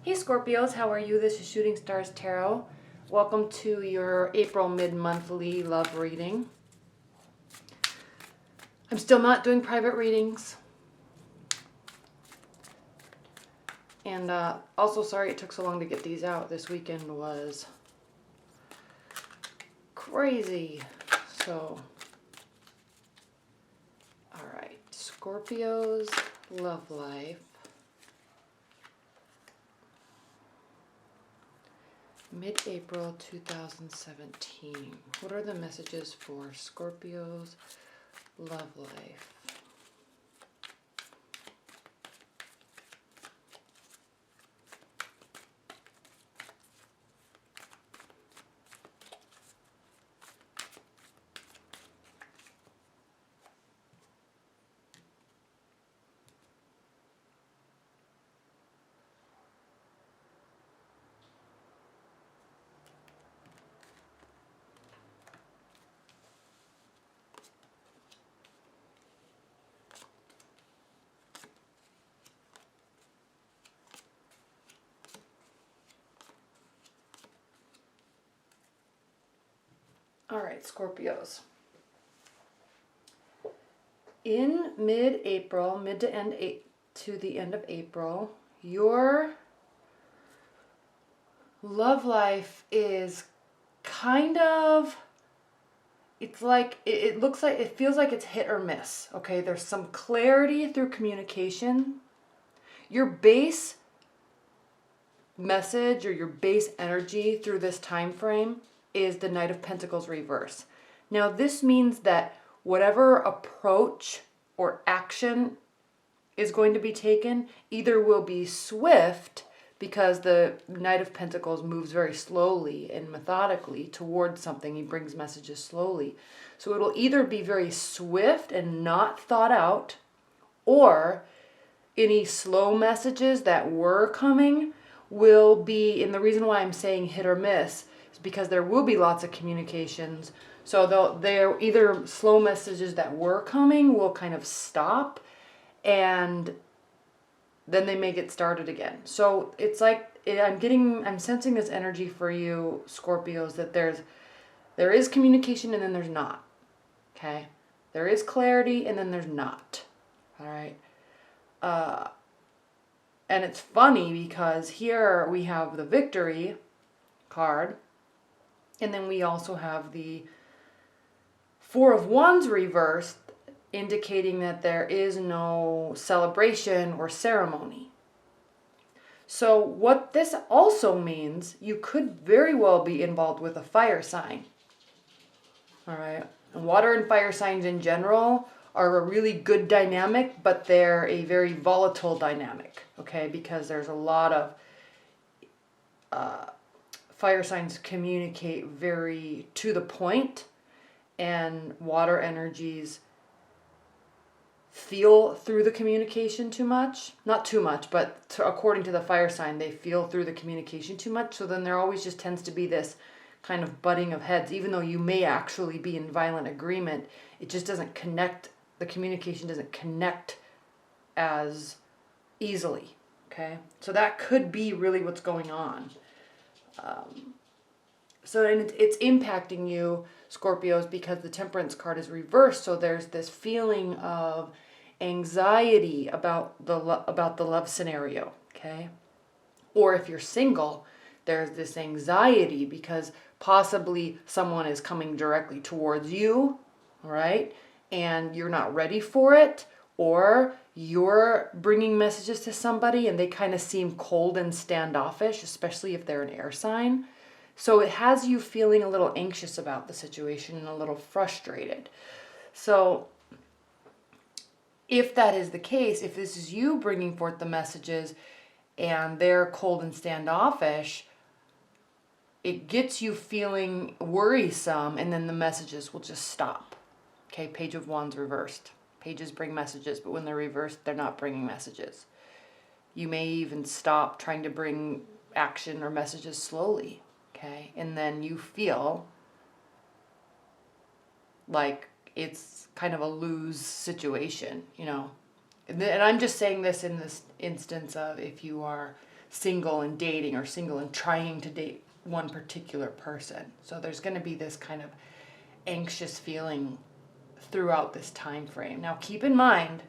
Hey Scorpios, how are you? This is Shooting Stars Tarot. Welcome to your April mid-monthly love reading. I'm still not doing private readings. And also sorry it took so long to get these out. This weekend was crazy. So, alright. Scorpio's love life. Mid-April 2017. What are the messages for Scorpio's love life? All right, Scorpios. In mid-April, to the end of April, your love life is kind of, it's like, it looks like, it feels like it's hit or miss, okay? There's some clarity through communication. Your base message or your base energy through this time frame is the Knight of Pentacles reverse. Now this means that whatever approach or action is going to be taken either will be swift, because the Knight of Pentacles moves very slowly and methodically towards something. He brings messages slowly. So it'll either be very swift and not thought out, or any slow messages that were coming will be, and the reason why I'm saying hit or miss is because there will be lots of communications. So they're either slow messages that were coming will kind of stop, and then they may get started again. So it's like, I'm sensing this energy for you, Scorpios, that there is communication and then there's not. Okay? There is clarity and then there's not. All right? And it's funny because here we have the Victory card, and then we also have the Four of Wands reversed, indicating that there is no celebration or ceremony. So what this also means, you could very well be involved with a fire sign. All right. And water and fire signs in general are a really good dynamic, but they're a very volatile dynamic, okay? Because there's a lot of fire signs communicate very to the point, and water energies feel through the communication too much. Not too much, but according to the fire sign, they feel through the communication too much. So then there always just tends to be this kind of butting of heads. Even though you may actually be in violent agreement, it just doesn't connect. The communication doesn't connect as easily, okay? So that could be really what's going on. And it's impacting you, Scorpios, because the Temperance card is reversed. So there's this feeling of anxiety about the love scenario, okay? Or if you're single, there's this anxiety because possibly someone is coming directly towards you, right? And you're not ready for it, or you're bringing messages to somebody and they kind of seem cold and standoffish, especially if they're an air sign. So it has you feeling a little anxious about the situation and a little frustrated. So if that is the case, if this is you bringing forth the messages and they're cold and standoffish, it gets you feeling worrisome, and then the messages will just stop. Okay, Page of Wands reversed. Pages bring messages, but when they're reversed, they're not bringing messages. You may even stop trying to bring action or messages slowly. Okay, and then you feel like it's kind of a lose situation, you know. And I'm just saying this in this instance of if you are single and dating or single and trying to date one particular person. So there's going to be this kind of anxious feeling throughout this time frame. Now keep in mind,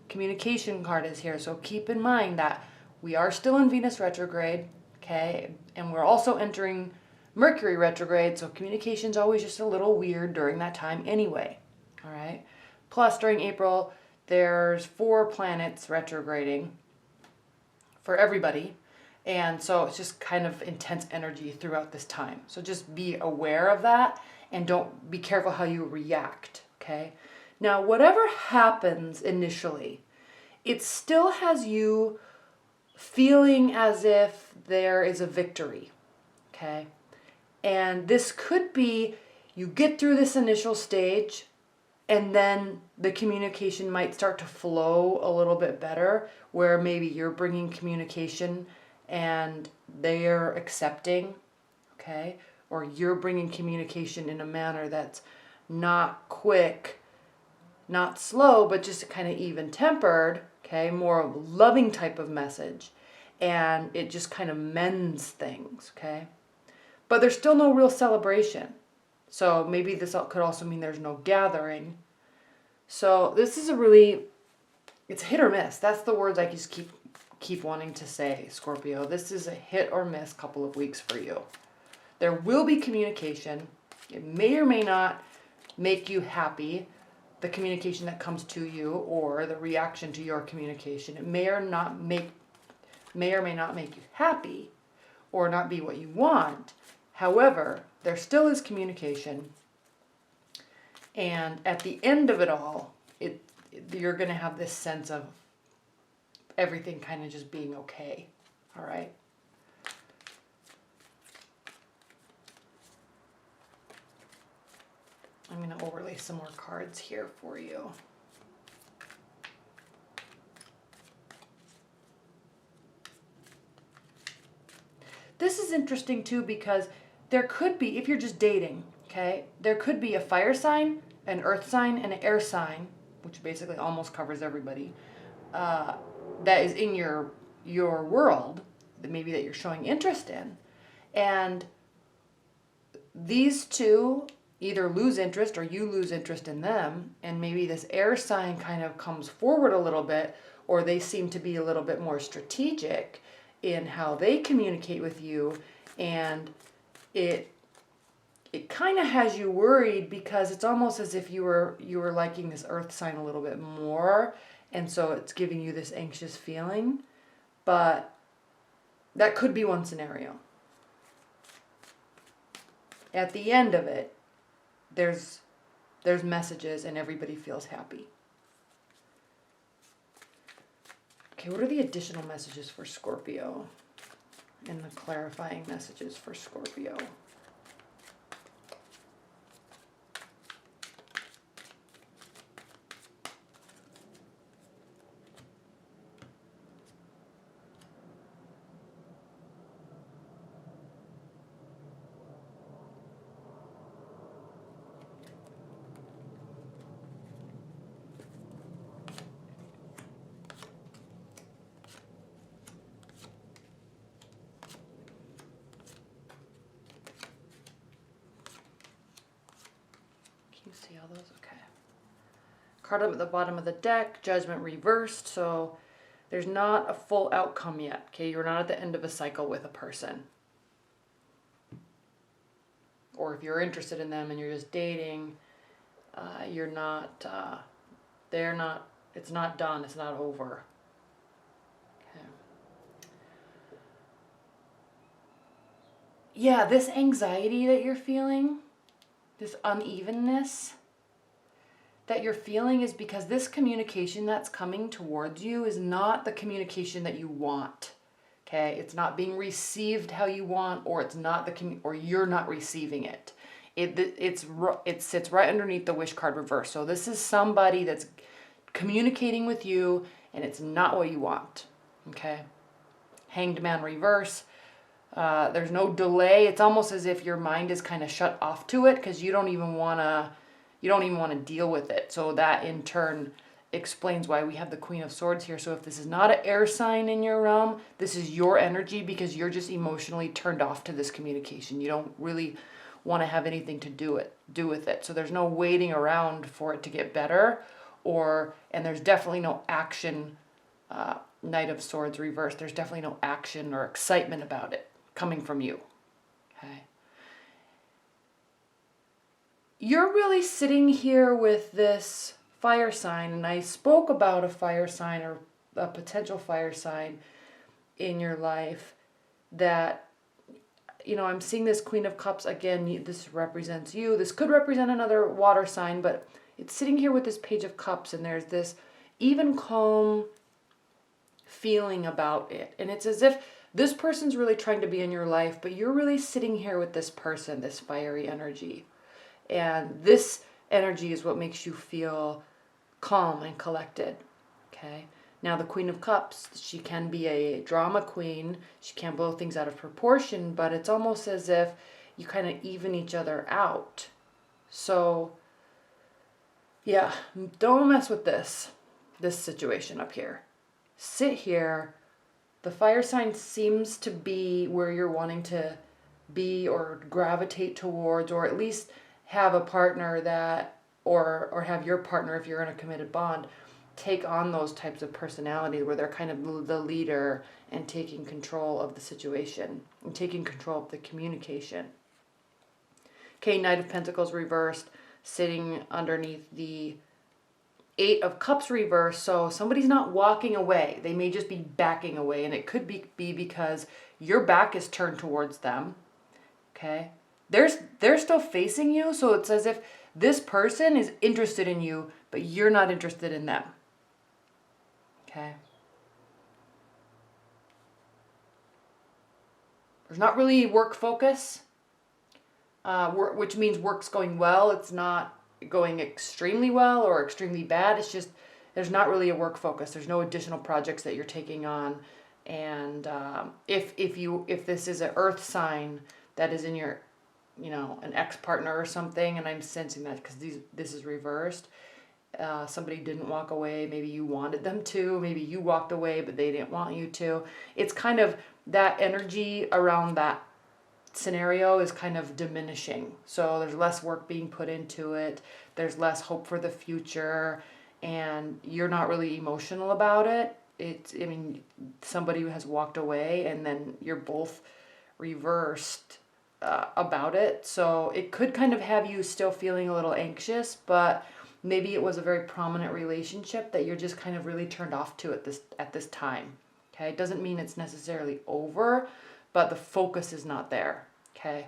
communication card is here, so keep in mind that we are still in Venus retrograde, okay? And we're also entering Mercury retrograde, so communication's always just a little weird during that time anyway, all right? Plus, during April, there's 4 planets retrograding for everybody, and so it's just kind of intense energy throughout this time. So just be aware of that, and don't be careful how you react, okay? Now, whatever happens initially, it still has you feeling as if there is a victory, okay? And this could be you get through this initial stage, and then the communication might start to flow a little bit better, where maybe you're bringing communication and they're accepting, okay? Or you're bringing communication in a manner that's not quick, not slow, but just kind of even tempered, okay? More of a loving type of message. And it just kind of mends things, okay? But there's still no real celebration. So maybe this could also mean there's no gathering. So this is it's hit or miss. That's the words I just keep wanting to say, Scorpio. This is a hit or miss couple of weeks for you. There will be communication. It may or may not make you happy, the communication that comes to you or the reaction to your communication. It may or may not make you happy or not be what you want. However, there still is communication. And at the end of it all, you're going to have this sense of everything kind of just being okay. All right? I'm going to overlay some more cards here for you. This is interesting too, because there could be, if you're just dating, okay, there could be a fire sign, an earth sign, and an air sign, which basically almost covers everybody, that is in your world, that maybe that you're showing interest in. And these two either lose interest or you lose interest in them, and maybe this air sign kind of comes forward a little bit, or they seem to be a little bit more strategic in how they communicate with you, and it kind of has you worried, because it's almost as if you were liking this earth sign a little bit more, and so it's giving you this anxious feeling. But that could be one scenario. At the end of it, there's messages and everybody feels happy. Okay, what are the additional messages for Scorpio? And the clarifying messages for Scorpio? You see all those? Okay. Card up at the bottom of the deck, Judgment reversed, so there's not a full outcome yet, okay? You're not at the end of a cycle with a person. Or if you're interested in them and you're just dating, you're not, they're not, it's not done, it's not over. Okay. Yeah, this anxiety that you're feeling, this unevenness that you're feeling, is because this communication that's coming towards you is not the communication that you want. Okay, it's not being received how you want, or it's not or you're not receiving it. It sits right underneath the wish card reverse. So this is somebody that's communicating with you, and it's not what you want. Okay, Hanged Man reverse. There's no delay. It's almost as if your mind is kind of shut off to it, because you don't even want to deal with it. So that in turn explains why we have the Queen of Swords here. So if this is not an air sign in your realm, this is your energy because you're just emotionally turned off to this communication. You don't really want to have anything to do with it. So there's no waiting around for it to get better, and there's definitely no action. Knight of Swords reversed. There's definitely no action or excitement about it coming from you. Okay. You're really sitting here with this fire sign, and I spoke about a fire sign or a potential fire sign in your life that, I'm seeing this Queen of Cups again. This represents you. This could represent another water sign, but it's sitting here with this Page of Cups, and there's this even calm feeling about it. And it's as if this person's really trying to be in your life, but you're really sitting here with this person, this fiery energy. And this energy is what makes you feel calm and collected. Okay. Now the Queen of Cups, she can be a drama queen. She can blow things out of proportion, but it's almost as if you kind of even each other out. So yeah, don't mess with this situation up here. Sit here. The fire sign seems to be where you're wanting to be or gravitate towards, or at least have a partner that, or have your partner, if you're in a committed bond, take on those types of personality where they're kind of the leader and taking control of the situation and taking control of the communication. Okay, Knight of Pentacles reversed, sitting underneath the Eight of Cups reversed. So somebody's not walking away. They may just be backing away, and it could be because your back is turned towards them. Okay? They're still facing you, so it's as if this person is interested in you, but you're not interested in them. Okay? There's not really work focus, which means work's going well. It's not going extremely well or extremely bad. It's just there's not really a work focus. There's no additional projects that you're taking on. And if this is an earth sign that is in your, an ex-partner or something, and I'm sensing that because this is reversed. Somebody didn't walk away. Maybe you wanted them to. Maybe you walked away, but they didn't want you to. It's kind of that energy around that scenario is kind of diminishing. So there's less work being put into it. There's less hope for the future, and you're not really emotional about it. Somebody who has walked away, and then you're both reversed about it. So it could kind of have you still feeling a little anxious, but maybe it was a very prominent relationship that you're just kind of really turned off to at this time. Okay, it doesn't mean it's necessarily over, but the focus is not there. Okay,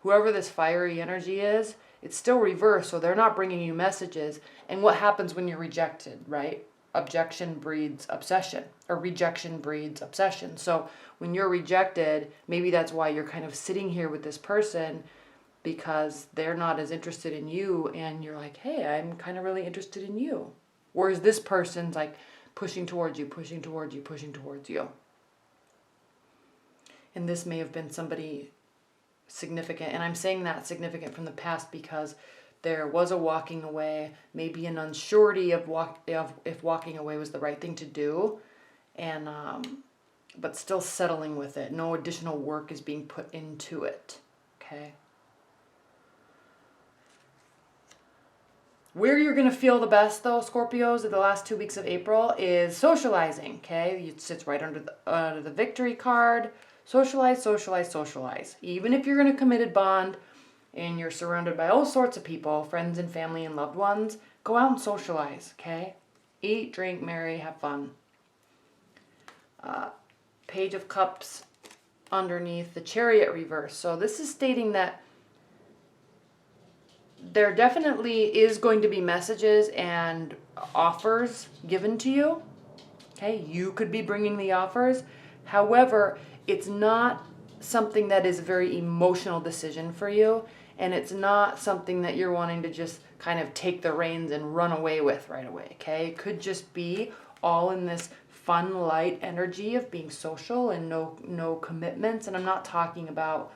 whoever this fiery energy is, it's still reversed, so they're not bringing you messages. And what happens when you're rejected, right? Objection breeds obsession, or rejection breeds obsession. So when you're rejected, maybe that's why you're kind of sitting here with this person, because they're not as interested in you, and you're like, hey, I'm kind of really interested in you. Whereas this person's like pushing towards you, pushing towards you, pushing towards you. And this may have been somebody significant. And I'm saying that significant from the past because there was a walking away, maybe an unsurety of if walking away was the right thing to do, and but still settling with it. No additional work is being put into it. Okay. Where you're going to feel the best, though, Scorpios, in the last 2 weeks of April is socializing, okay? It sits right under the victory card. Socialize, socialize, socialize. Even if you're in a committed bond and you're surrounded by all sorts of people, friends and family and loved ones, go out and socialize, okay? Eat, drink, marry, have fun. Page of Cups underneath the Chariot reverse. So this is stating that there definitely is going to be messages and offers given to you. Okay, you could be bringing the offers. However, it's not something that is a very emotional decision for you, and it's not something that you're wanting to just kind of take the reins and run away with right away. Okay, it could just be all in this fun, light energy of being social and no commitments. And I'm not talking about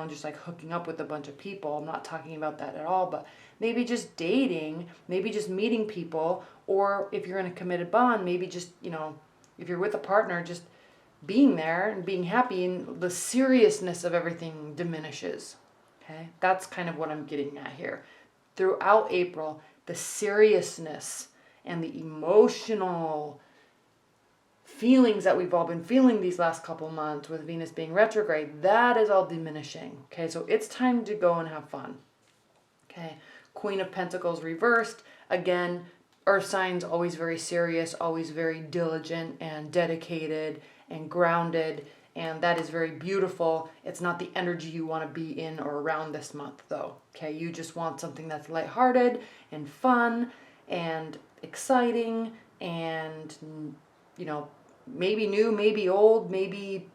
just like hooking up with a bunch of people. I'm not talking about that at all, but maybe just dating, maybe just meeting people Or if you're in a committed bond, maybe just, if you're with a partner, just being there and being happy, and the seriousness of everything diminishes. Okay, that's kind of what I'm getting at here. Throughout April, the seriousness and the emotional feelings that we've all been feeling these last couple months with Venus being retrograde, that is all diminishing. Okay, so it's time to go and have fun. Okay, Queen of Pentacles reversed. Again, earth signs always very serious, always very diligent and dedicated and grounded, and that is very beautiful. It's not the energy you want to be in or around this month though. Okay, you just want something that's lighthearted and fun and exciting and, maybe new, maybe old, maybe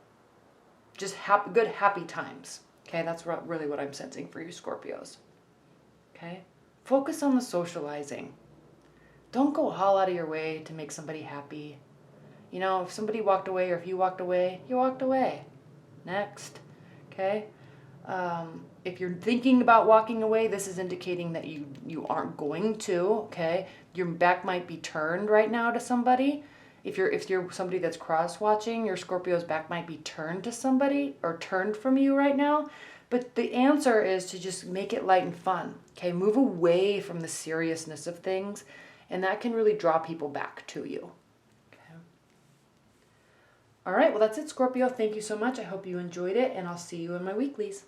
just good happy times. Okay, that's really what I'm sensing for you Scorpios. Okay, focus on the socializing. Don't go all out of your way to make somebody happy. If somebody walked away, or if you walked away, you walked away. Next. Okay? If you're thinking about walking away, this is indicating that you aren't going to. Okay? Your back might be turned right now to somebody. If you're somebody that's cross-watching, your Scorpio's back might be turned to somebody or turned from you right now. But the answer is to just make it light and fun. Okay? Move away from the seriousness of things, and that can really draw people back to you. All right, well, that's it, Scorpio. Thank you so much. I hope you enjoyed it, and I'll see you in my weeklies.